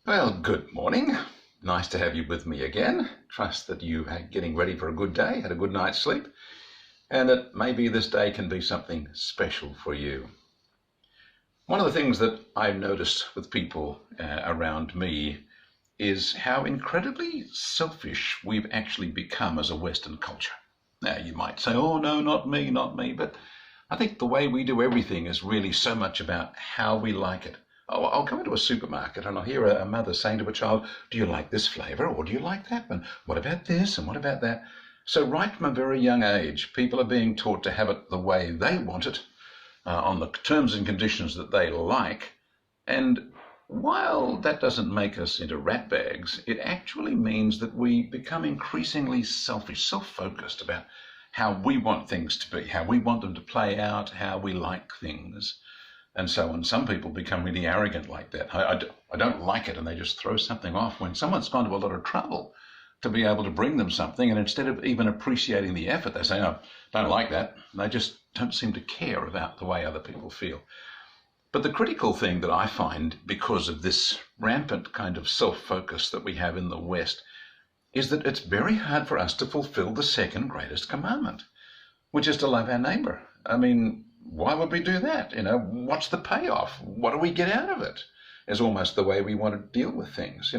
Well, good morning. Nice to have you with me again. Trust that you are getting ready for a good day, had a good night's sleep, and that maybe this day can be something special for you. One of the things that I've noticed with people around me is how incredibly selfish we've actually become as a Western culture. Now, you might say, oh, no, not me, not me, but I think the way we do everything is really so much about how we like it. Oh, I'll go into a supermarket and I'll hear a mother saying to a child, do you like this flavour or do you like that one? What about this and what about that? So right from a very young age, people are being taught to have it the way they want it, on the terms and conditions that they like. And while that doesn't make us into ratbags, it actually means that we become increasingly selfish, self-focused about how we want things to be, how we want them to play out, how we like things. And so on. Some people become really arrogant like that. I don't like it, and they just throw something off when someone's gone to a lot of trouble to be able to bring them something, and instead of even appreciating the effort, they say, oh, don't like that. They just don't seem to care about the way other people feel. But the critical thing that I find, because of this rampant kind of self-focus that we have in the West, is that it's very hard for us to fulfill the second greatest commandment, which is to love our neighbour. I mean, why would we do that? What's the payoff? What do we get out of it? Is almost the way we want to deal with things.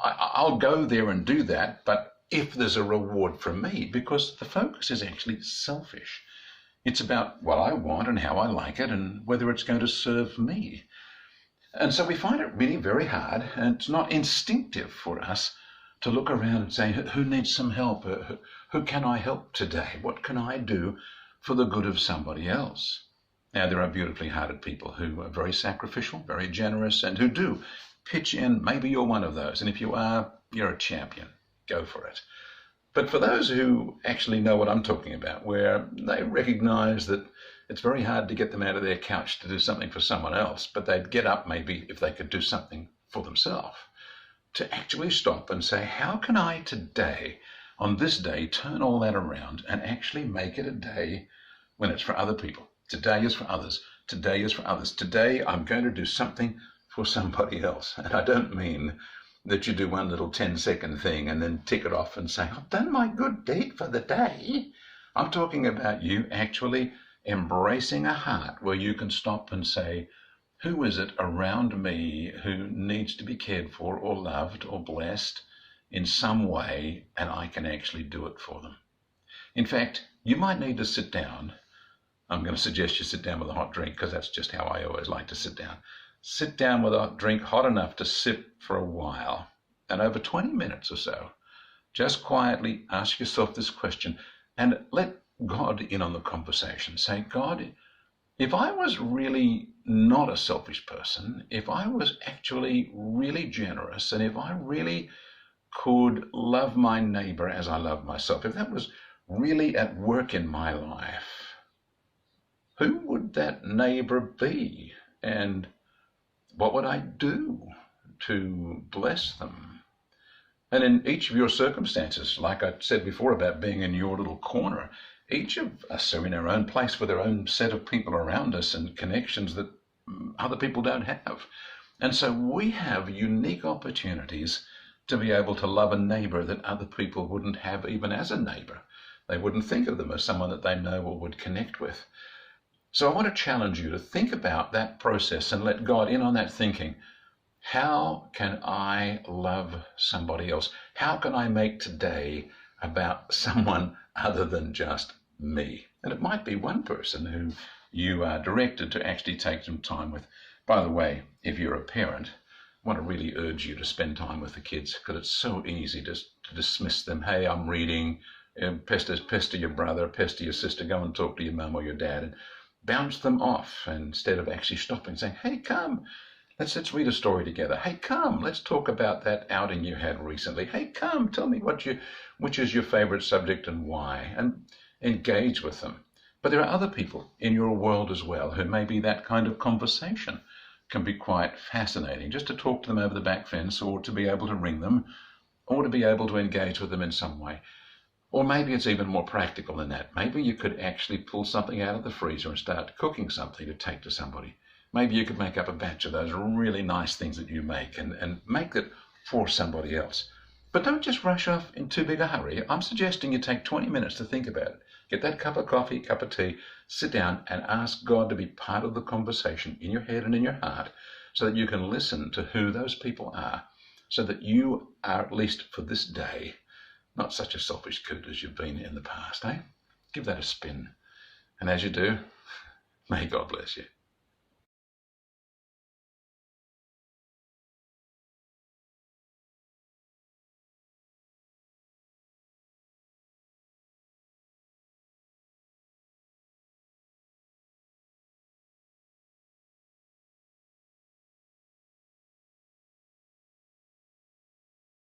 I'll go there and do that, but if there's a reward from me, because the focus is actually selfish. It's about what I want and how I like it and whether it's going to serve me. And so we find it really very hard, and it's not instinctive for us to look around and say, who needs some help? Who can I help today? What can I do for the good of somebody else? Now, there are beautifully hearted people who are very sacrificial, very generous, and who do pitch in. Maybe you're one of those, and if you are, you're a champion. Go for it. But for those who actually know what I'm talking about, where they recognize that it's very hard to get them out of their couch to do something for someone else, but they'd get up maybe if they could do something for themselves, to actually stop and say, how can I today, on this day, turn all that around and actually make it a day when it's for other people? Today is for others. Today is for others. Today I'm going to do something for somebody else. And I don't mean that you do one little 10-second thing and then tick it off and say, I've done my good deed for the day. I'm talking about you actually embracing a heart where you can stop and say, who is it around me who needs to be cared for or loved or blessed in some way, and I can actually do it for them? In fact, you might need to sit down. I'm going to suggest you sit down with a hot drink, because that's just how I always like to sit down. Sit down with a drink hot enough to sip for a while, and over 20 minutes or so, just quietly ask yourself this question and let God in on the conversation. Say, God, if I was really not a selfish person, if I was actually really generous, and if I really could love my neighbor as I love myself, if that was really at work in my life, who would that neighbor be? And what would I do to bless them? And in each of your circumstances, like I said before about being in your little corner, each of us are in our own place with our own set of people around us and connections that other people don't have. And so we have unique opportunities to be able to love a neighbor that other people wouldn't have even as a neighbor. They wouldn't think of them as someone that they know or would connect with. So I want to challenge you to think about that process and let God in on that thinking. How can I love somebody else? How can I make today about someone other than just me? And it might be one person who you are directed to actually take some time with. By the way, if you're a parent, I want to really urge you to spend time with the kids, because it's so easy to dismiss them. Hey, I'm reading. Pester your brother, pester your sister, go and talk to your mum or your dad, and bounce them off instead of actually stopping and saying, hey, come, let's read a story together. Hey, come, let's talk about that outing you had recently. Hey, come, tell me which is your favorite subject and why, and engage with them. But there are other people in your world as well who maybe that kind of conversation can be quite fascinating, just to talk to them over the back fence, or to be able to ring them, or to be able to engage with them in some way. Or maybe it's even more practical than that. Maybe you could actually pull something out of the freezer and start cooking something to take to somebody. Maybe you could make up a batch of those really nice things that you make and make it for somebody else. But don't just rush off in too big a hurry. I'm suggesting you take 20 minutes to think about it. Get that cup of coffee, cup of tea, sit down and ask God to be part of the conversation in your head and in your heart so that you can listen to who those people are, so that you are, at least for this day, not such a selfish coot as you've been in the past, eh? Give that a spin. And as you do, may God bless you.